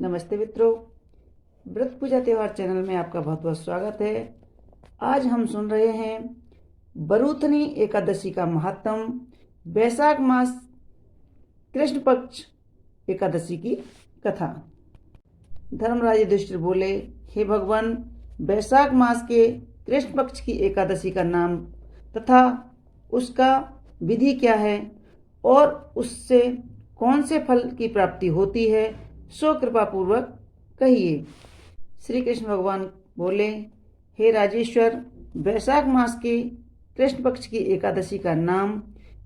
नमस्ते मित्रों, व्रत पूजा त्यौहार चैनल में आपका बहुत बहुत स्वागत है। आज हम सुन रहे हैं बरूथनी एकादशी का महात्म, वैशाख मास कृष्ण पक्ष एकादशी की कथा। धर्मराज युधिष्ठिर बोले, हे भगवान, वैशाख मास के कृष्ण पक्ष की एकादशी का नाम तथा उसका विधि क्या है और उससे कौन से फल की प्राप्ति होती है, सो कृपा पूर्वक कहिए। श्री कृष्ण भगवान बोले, हे राजेश्वर, वैशाख मास के कृष्ण पक्ष की एकादशी का नाम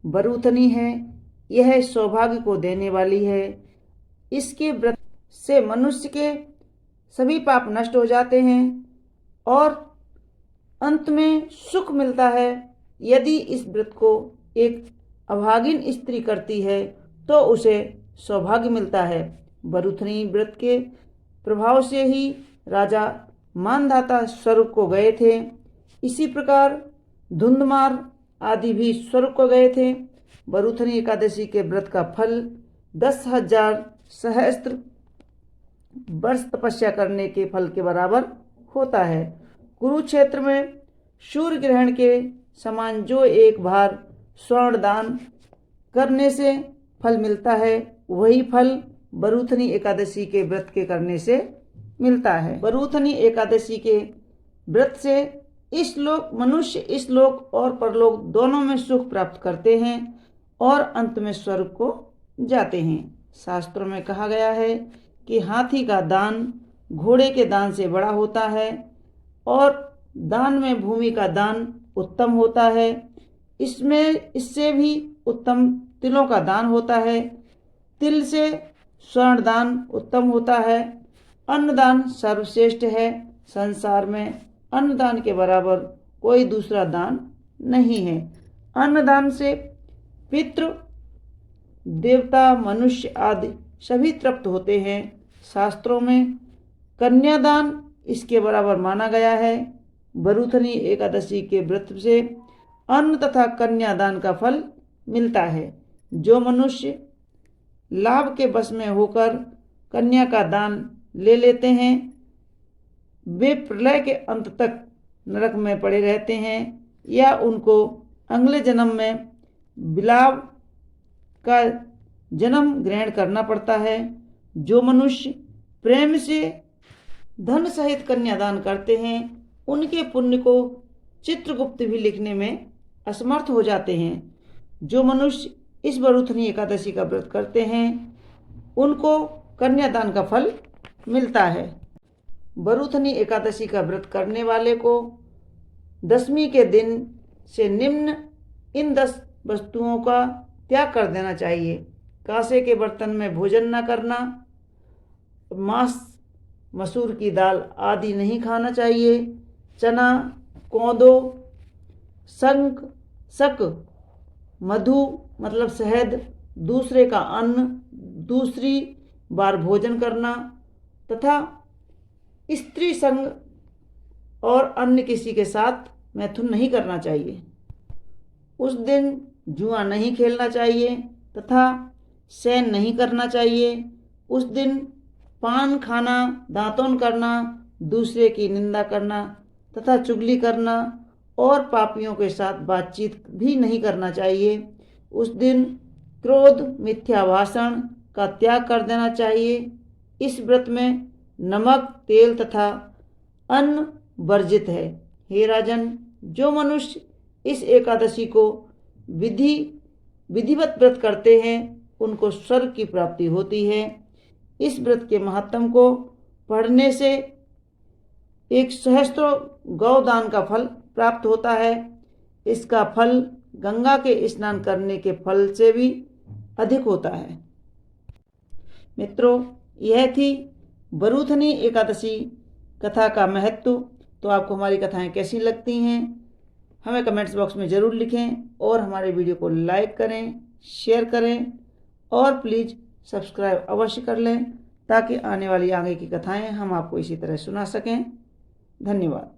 बरूथनी है। यह सौभाग्य को देने वाली है। इसके व्रत से मनुष्य के सभी पाप नष्ट हो जाते हैं और अंत में सुख मिलता है। यदि इस व्रत को एक अभागिन स्त्री करती है तो उसे सौभाग्य मिलता है। बरूथनी व्रत के प्रभाव से ही राजा मानधाता स्वर्ग को गए थे। इसी प्रकार धुंधमार आदि भी स्वर्ग को गए थे। बरूथनी एकादशी के व्रत का फल 10,000 सहस्त्र वर्ष तपस्या करने के फल के बराबर होता है। कुरुक्षेत्र में सूर्य ग्रहण के समान जो एक बार स्वर्ण दान करने से फल मिलता है, वही फल बरूथनी एकादशी के व्रत के करने से मिलता है। बरूथनी एकादशी के व्रत से मनुष्य इस लोक और परलोक दोनों में सुख प्राप्त करते हैं और अंत में स्वर्ग को जाते हैं। शास्त्रों में कहा गया है कि हाथी का दान घोड़े के दान से बड़ा होता है और दान में भूमि का दान उत्तम होता है। इससे भी उत्तम तिलों का दान होता है। तिल से स्वर्ण दान उत्तम होता है। अन्नदान सर्वश्रेष्ठ है। संसार में अन्नदान के बराबर कोई दूसरा दान नहीं है। अन्नदान से पितृ देवता मनुष्य आदि सभी तृप्त होते हैं। शास्त्रों में कन्यादान इसके बराबर माना गया है। बरूथनी एकादशी के व्रत से अन्न तथा कन्यादान का फल मिलता है। जो मनुष्य लाभ के वश में होकर कन्या का दान ले लेते हैं, वे प्रलय के अंत तक नरक में पड़े रहते हैं या उनको अगले जन्म में बिलाव का जन्म ग्रहण करना पड़ता है। जो मनुष्य प्रेम से धन सहित कन्यादान करते हैं, उनके पुण्य को चित्रगुप्त भी लिखने में असमर्थ हो जाते हैं। जो मनुष्य इस बरूथनी एकादशी का व्रत करते हैं, उनको कन्यादान का फल मिलता है। बरूथनी एकादशी का व्रत करने वाले को दशमी के दिन से निम्न इन 10 वस्तुओं का त्याग कर देना चाहिए। कांसे के बर्तन में भोजन न करना, मांस, मसूर की दाल आदि नहीं खाना चाहिए। चना, कोदो, शक, मधु मतलब शहद, दूसरे का अन्न दूसरी बार भोजन करना तथा स्त्री संग और अन्य किसी के साथ मैथुन नहीं करना चाहिए। उस दिन जुआ नहीं खेलना चाहिए तथा शयन नहीं करना चाहिए। उस दिन पान खाना, दातून करना, दूसरे की निंदा करना तथा चुगली करना और पापियों के साथ बातचीत भी नहीं करना चाहिए। उस दिन क्रोध, मिथ्या भाषण का त्याग कर देना चाहिए। इस व्रत में नमक, तेल तथा अन्न वर्जित है। हे राजन, जो मनुष्य इस एकादशी को विधिवत व्रत करते हैं, उनको स्वर्ग की प्राप्ति होती है। इस व्रत के महात्म को पढ़ने से 100 गौदान का फल प्राप्त होता है। इसका फल गंगा के स्नान करने के फल से भी अधिक होता है। मित्रों, यह थी बरूथनी एकादशी कथा का महत्व। तो आपको हमारी कथाएं कैसी लगती हैं, हमें कमेंट्स बॉक्स में ज़रूर लिखें और हमारे वीडियो को लाइक करें, शेयर करें और प्लीज़ सब्सक्राइब अवश्य कर लें ताकि आने वाली आगे की कथाएं हम आपको इसी तरह सुना सकें। धन्यवाद।